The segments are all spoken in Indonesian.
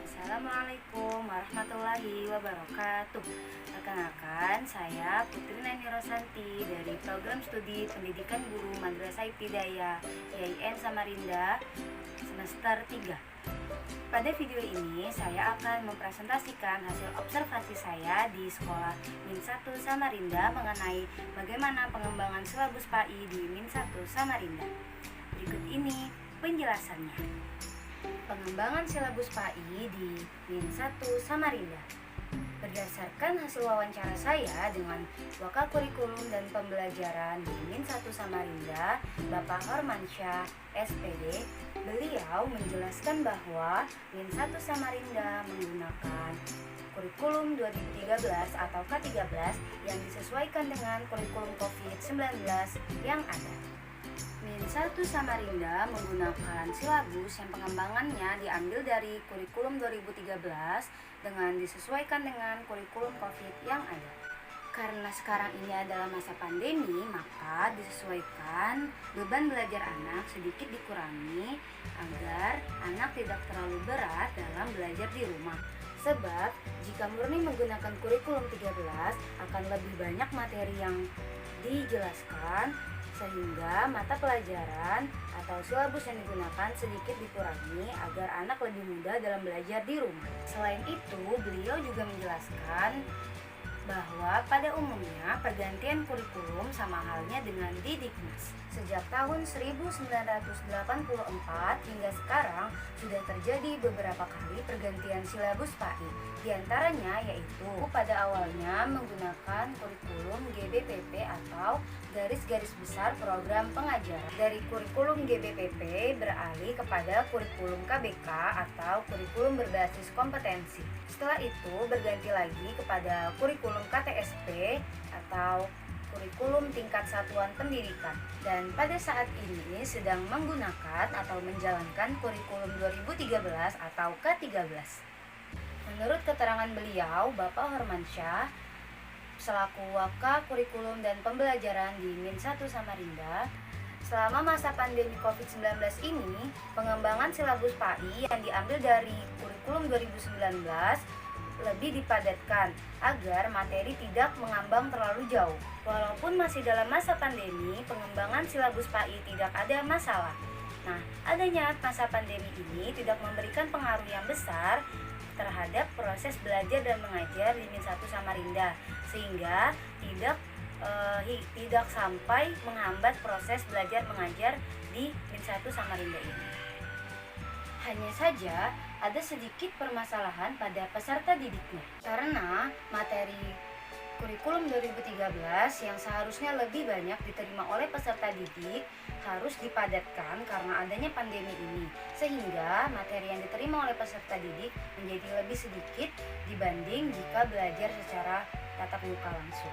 Assalamualaikum warahmatullahi wabarakatuh. Perkenalkan, saya Putri Nani Rosanti dari Program Studi Pendidikan Guru Madrasah Ibtidaiyah YIN Samarinda semester 3. Pada video ini saya akan mempresentasikan hasil observasi saya di sekolah Min 1 Samarinda mengenai bagaimana pengembangan silabus PAI di Min 1 Samarinda. Berikut ini penjelasannya. Pengembangan silabus PAI di Min 1 Samarinda. Berdasarkan hasil wawancara saya dengan Wakakurikulum dan Pembelajaran di Min 1 Samarinda, Bapak Hormansyah, SPD, beliau menjelaskan bahwa Min 1 Samarinda menggunakan kurikulum 2013 atau K13 yang disesuaikan dengan kurikulum COVID-19 yang ada. Min 1 Samarinda menggunakan silabus yang pengembangannya diambil dari kurikulum 2013 dengan disesuaikan dengan kurikulum COVID yang ada. Karena sekarang ini adalah masa pandemi, maka disesuaikan beban belajar anak sedikit dikurangi agar anak tidak terlalu berat dalam belajar di rumah. Sebab jika murni menggunakan kurikulum 13 akan lebih banyak materi yang dijelaskan, sehingga mata pelajaran atau silabus yang digunakan sedikit dikurangi agar anak lebih mudah dalam belajar di rumah. Selain itu, beliau juga menjelaskan bahwa pada umumnya pergantian kurikulum sama halnya dengan Didiknas. Sejak tahun 1984 hingga sekarang sudah terjadi beberapa kali pergantian silabus PAI. Di antaranya yaitu pada awalnya menggunakan kurikulum GBPP atau garis-garis besar program pengajaran. Dari kurikulum GBPP beralih kepada kurikulum KBK atau kurikulum berbasis kompetensi. Setelah itu berganti lagi kepada kurikulum KTSP atau kurikulum tingkat satuan pendidikan, dan pada saat ini sedang menggunakan atau menjalankan kurikulum 2013 atau K13. Menurut keterangan beliau, Bapak Hormansyah selaku Wakakurikulum dan Pembelajaran di Min 1 Samarinda, selama masa pandemi COVID-19 ini, pengembangan silabus PAI yang diambil dari kurikulum 2019 lebih dipadatkan agar materi tidak mengambang terlalu jauh. Walaupun masih dalam masa pandemi, pengembangan silabus PAI tidak ada masalah. Nah, adanya masa pandemi ini tidak memberikan pengaruh yang besar terhadap proses belajar dan mengajar di Min 1 Samarinda, sehingga tidak sampai menghambat proses belajar mengajar di Min 1 Samarinda ini. Hanya saja ada sedikit permasalahan pada peserta didiknya, karena materi kurikulum 2013 yang seharusnya lebih banyak diterima oleh peserta didik harus dipadatkan karena adanya pandemi ini, sehingga materi yang diterima oleh peserta didik menjadi lebih sedikit dibanding jika belajar secara tatap muka langsung.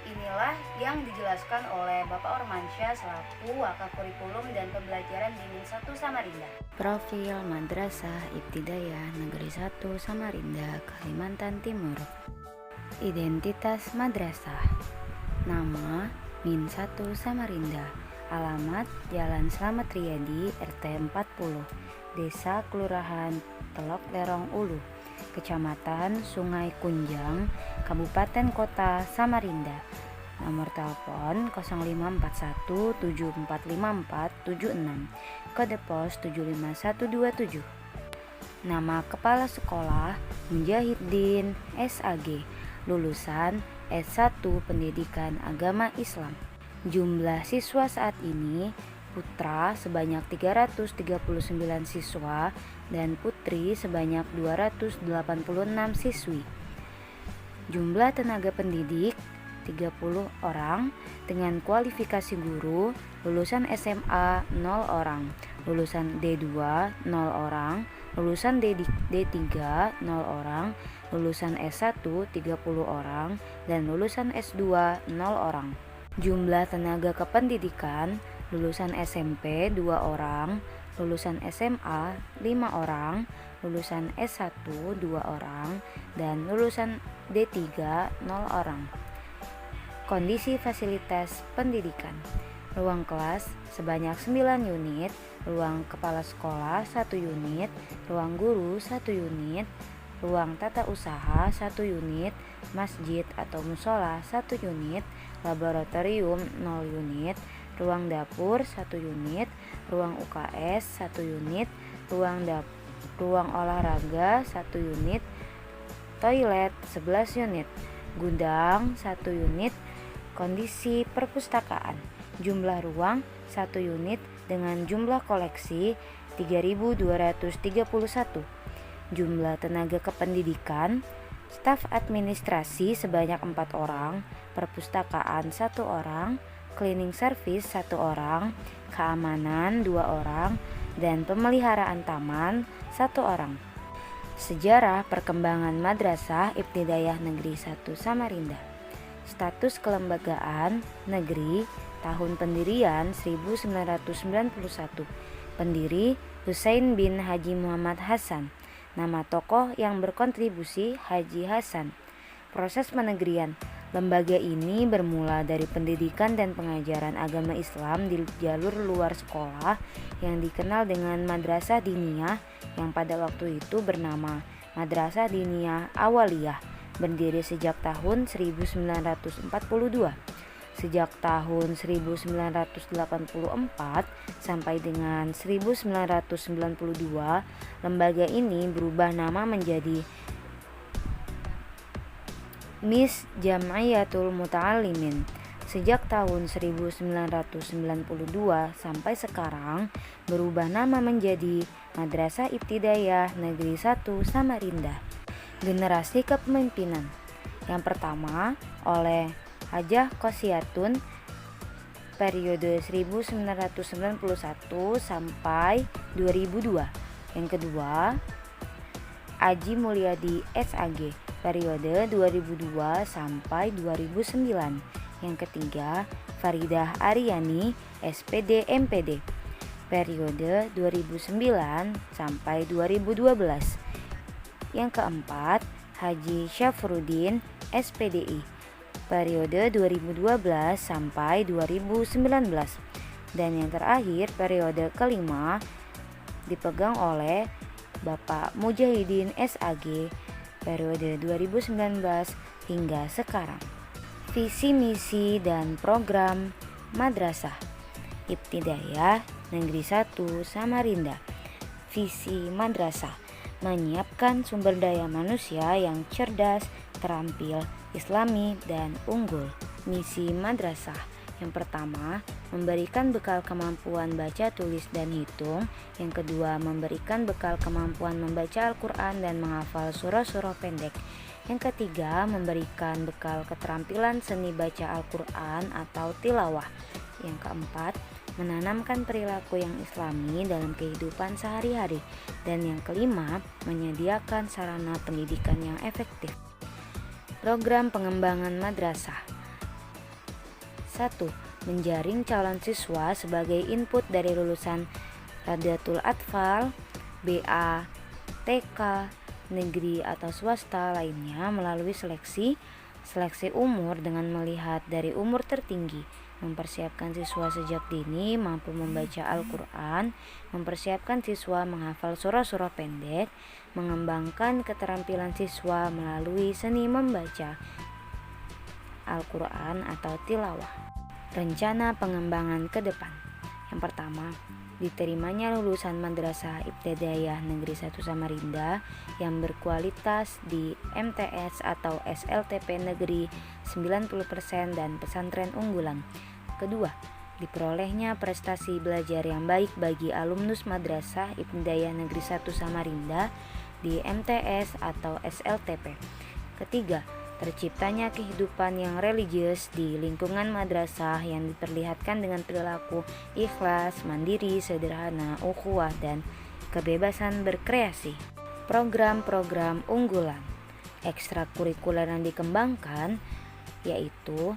Inilah yang dijelaskan oleh Bapak Hormansyah selaku Wakakurikulum dan Pembelajaran di Min 1 Samarinda. Profil Madrasah Ibtidaiyah Negeri 1 Samarinda, Kalimantan Timur. Identitas madrasah. Nama Min 1 Samarinda. Alamat Jalan Slamet Riyadi, RT 40, Desa Kelurahan Telok Lerong Ulu, Kecamatan Sungai Kunjang, Kabupaten Kota Samarinda. Nomor telepon 0541 745476, kode pos 75127. Nama kepala sekolah Mujahiddin SAG, lulusan S1 Pendidikan Agama Islam. Jumlah siswa saat ini putra sebanyak 339 siswa dan putri sebanyak 286 siswi. Jumlah tenaga pendidik 30 orang dengan kualifikasi guru, lulusan SMA 0 orang, lulusan D2 0 orang, lulusan D3 0 orang, lulusan S1 30 orang, dan lulusan S2 0 orang. Jumlah tenaga kependidikan lulusan SMP 2 orang, lulusan SMA 5 orang, lulusan S1 2 orang, dan lulusan D3 0 orang. Kondisi fasilitas pendidikan: ruang kelas sebanyak 9 unit, ruang kepala sekolah 1 unit, ruang guru 1 unit, ruang tata usaha 1 unit, masjid atau musola 1 unit, laboratorium 0 unit, ruang dapur 1 unit, ruang UKS 1 unit, ruang olahraga 1 unit, toilet 11 unit, gudang 1 unit. Kondisi perpustakaan: jumlah ruang 1 unit dengan jumlah koleksi 3.231. Jumlah tenaga kependidikan: staf administrasi sebanyak 4 orang, perpustakaan 1 orang, cleaning service 1 orang, keamanan 2 orang, dan pemeliharaan taman 1 orang. Sejarah perkembangan Madrasah Ibtidaiyah Negeri 1 Samarinda. Status kelembagaan: negeri, tahun pendirian 1991. Pendiri Husain bin Haji Muhammad Hasan. Nama tokoh yang berkontribusi Haji Hasan. Proses penegrian: lembaga ini bermula dari pendidikan dan pengajaran agama Islam di jalur luar sekolah yang dikenal dengan Madrasah Diniyah, yang pada waktu itu bernama Madrasah Diniyah Awaliyah, berdiri sejak tahun 1942. Sejak tahun 1984 sampai dengan 1992, lembaga ini berubah nama menjadi Mis Jam'iyatul Muta'allimin. Sejak tahun 1992 sampai sekarang berubah nama menjadi Madrasah Ibtidaiyah Negeri 1 Samarinda. Generasi kepemimpinan: yang pertama oleh Hajah Qosiyatun periode 1991 sampai 2002. Yang kedua Aji Mulyadi SAG periode 2002 sampai 2009. Yang ketiga Faridah Aryani SPD MPD periode 2009 sampai 2012. Yang keempat Haji Syafruddin SPDI periode 2012 sampai 2019. Dan yang terakhir periode kelima dipegang oleh Bapak Mujahidin SAG periode 2019 hingga sekarang. Visi misi dan program Madrasah Ibtidaiyah Negeri 1 Samarinda. Visi madrasah: menyiapkan sumber daya manusia yang cerdas, terampil, islami, dan unggul. Misi madrasah: yang pertama, memberikan bekal kemampuan baca, tulis, dan hitung. Yang kedua, memberikan bekal kemampuan membaca Al-Quran dan menghafal surah-surah pendek. Yang ketiga, memberikan bekal keterampilan seni baca Al-Quran atau tilawah. Yang keempat, menanamkan perilaku yang islami dalam kehidupan sehari-hari. Dan yang kelima, menyediakan sarana pendidikan yang efektif. Program pengembangan madrasah: 1. Menjaring calon siswa sebagai input dari lulusan Radatul Atfal, BA, TK, negeri atau swasta lainnya melalui seleksi umur dengan melihat dari umur tertinggi, mempersiapkan siswa sejak dini mampu membaca Al-Quran, mempersiapkan siswa menghafal surah-surah pendek, mengembangkan keterampilan siswa melalui seni membaca Al-Quran atau tilawah. Rencana pengembangan ke depan: yang pertama, diterimanya lulusan Madrasah Ibtidaiyah Negeri 1 Samarinda yang berkualitas di MTS atau SLTP negeri 90% dan pesantren unggulan. Kedua, diperolehnya prestasi belajar yang baik bagi alumnus Madrasah Ibtidaiyah Negeri 1 Samarinda di MTS atau SLTP. Ketiga, terciptanya kehidupan yang religius di lingkungan madrasah yang diperlihatkan dengan perilaku ikhlas, mandiri, sederhana, ukhuwah, dan kebebasan berkreasi. Program-program unggulan ekstrakurikuler yang dikembangkan yaitu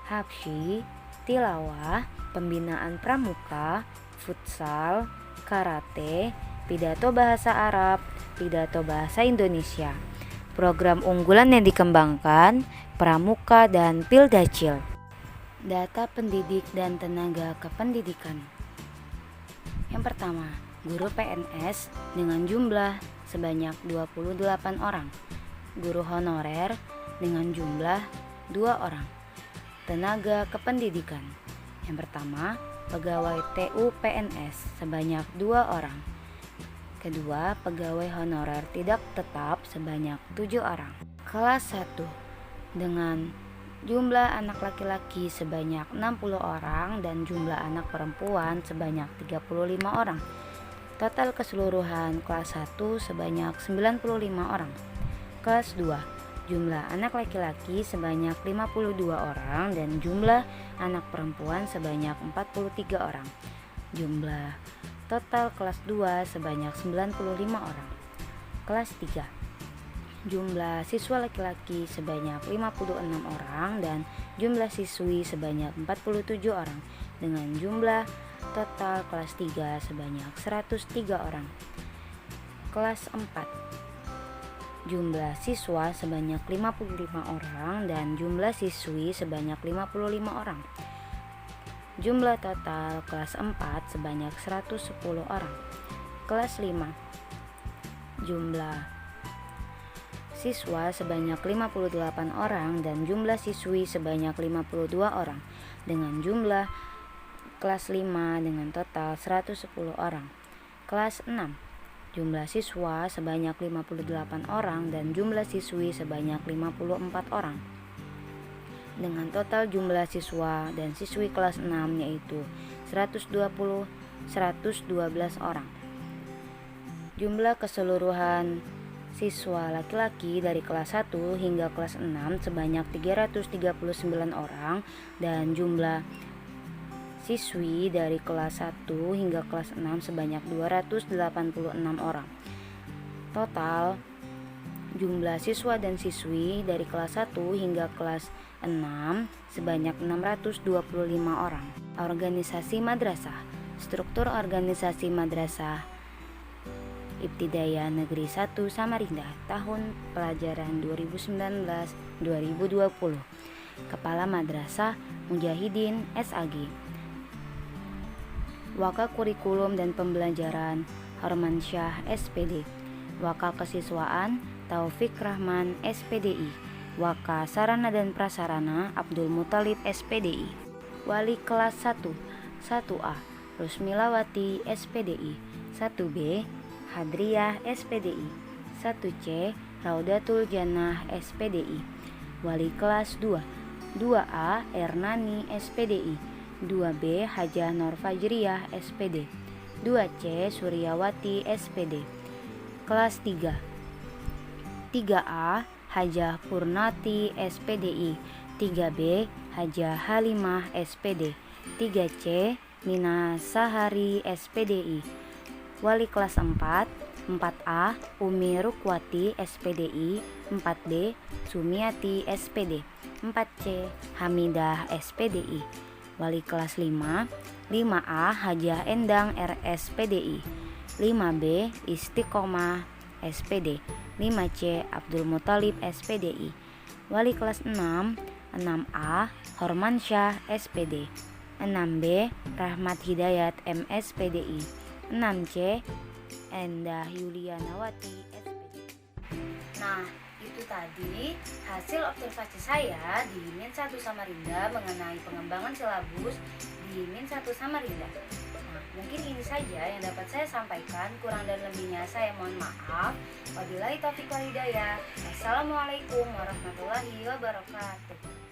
Habsyi, tilawah, pembinaan pramuka, futsal, karate, pidato bahasa Arab, pidato bahasa Indonesia. Program unggulan yang dikembangkan, pramuka dan Pildacil. Data pendidik dan tenaga kependidikan. Yang pertama, guru PNS dengan jumlah sebanyak 28 orang. Guru honorer dengan jumlah 2 orang. Tenaga kependidikan. Yang pertama, pegawai TU PNS sebanyak 2 orang. Kedua, pegawai honorer tidak tetap sebanyak 7 orang. Kelas 1 dengan jumlah anak laki-laki sebanyak 60 orang dan jumlah anak perempuan sebanyak 35 orang. Total keseluruhan kelas 1 sebanyak 95 orang. Kelas 2, jumlah anak laki-laki sebanyak 52 orang dan jumlah anak perempuan sebanyak 43 orang. Jumlah total kelas 2 sebanyak 95 orang. Kelas 3, jumlah siswa laki-laki sebanyak 56 orang dan jumlah siswi sebanyak 47 orang dengan jumlah total kelas 3 sebanyak 103 orang. Kelas 4, jumlah siswa sebanyak 55 orang dan jumlah siswi sebanyak 55 orang. Jumlah total kelas 4 sebanyak 110 orang. Kelas 5, jumlah siswa sebanyak 58 orang dan jumlah siswi sebanyak 52 orang dengan jumlah kelas 5 dengan total 110 orang. Kelas 6, jumlah siswa sebanyak 58 orang dan jumlah siswi sebanyak 54 orang dengan total jumlah siswa dan siswi kelas 6 yaitu 112 orang. Jumlah keseluruhan siswa laki-laki dari kelas 1 hingga kelas 6 sebanyak 339 orang dan jumlah siswi dari kelas 1 hingga kelas 6 sebanyak 286 orang. Total jumlah siswa dan siswi dari kelas 1 hingga kelas 6 sebanyak 625 orang. Organisasi madrasah. Struktur organisasi madrasah Ibtidaiyah Negeri 1 Samarinda tahun pelajaran 2019-2020. Kepala Madrasah Mujahidin SAG. Wakil Kurikulum dan Pembelajaran Harmansyah SPD. Wakil Kesiswaan Taufik Rahman SPDI. Waka Sarana dan Prasarana Abdul Muthalib SPDI. Wali kelas 1 1A Rusmilawati SPDI. 1B Hadriyah SPDI. 1C Raudatul Jannah SPDI. Wali kelas 2 2A Ernani SPDI. 2B Hajah Nur Fajriyah SPD. 2C Suryawati SPD. Kelas 3 3A Hajah Purnati SPDI. 3B Hajah Halimah SPD. 3C Nina Sahari SPDI. Wali kelas 4 4A Umi Rukwati SPDI. 4B Sumiati SPD. 4C Hamidah SPDI. Wali kelas 5 5A Hajah Endang RSPDI. 5B Istiqomah SPD. 5C Abdul Muthalib SPDI. Wali kelas 6 6A Hormansyah SPD. 6B Rahmat Hidayat MSPDI. 6C Endah Yulianawati SPDI. Nah, itu tadi hasil observasi saya di Min 1 Samarinda mengenai pengembangan silabus di Min 1 Samarinda. Nah, mungkin ini saja yang dapat saya sampaikan. Kurang dan lebihnya saya mohon maaf. Wabillahi taufiq wal hidayah. Assalamualaikum warahmatullahi wabarakatuh.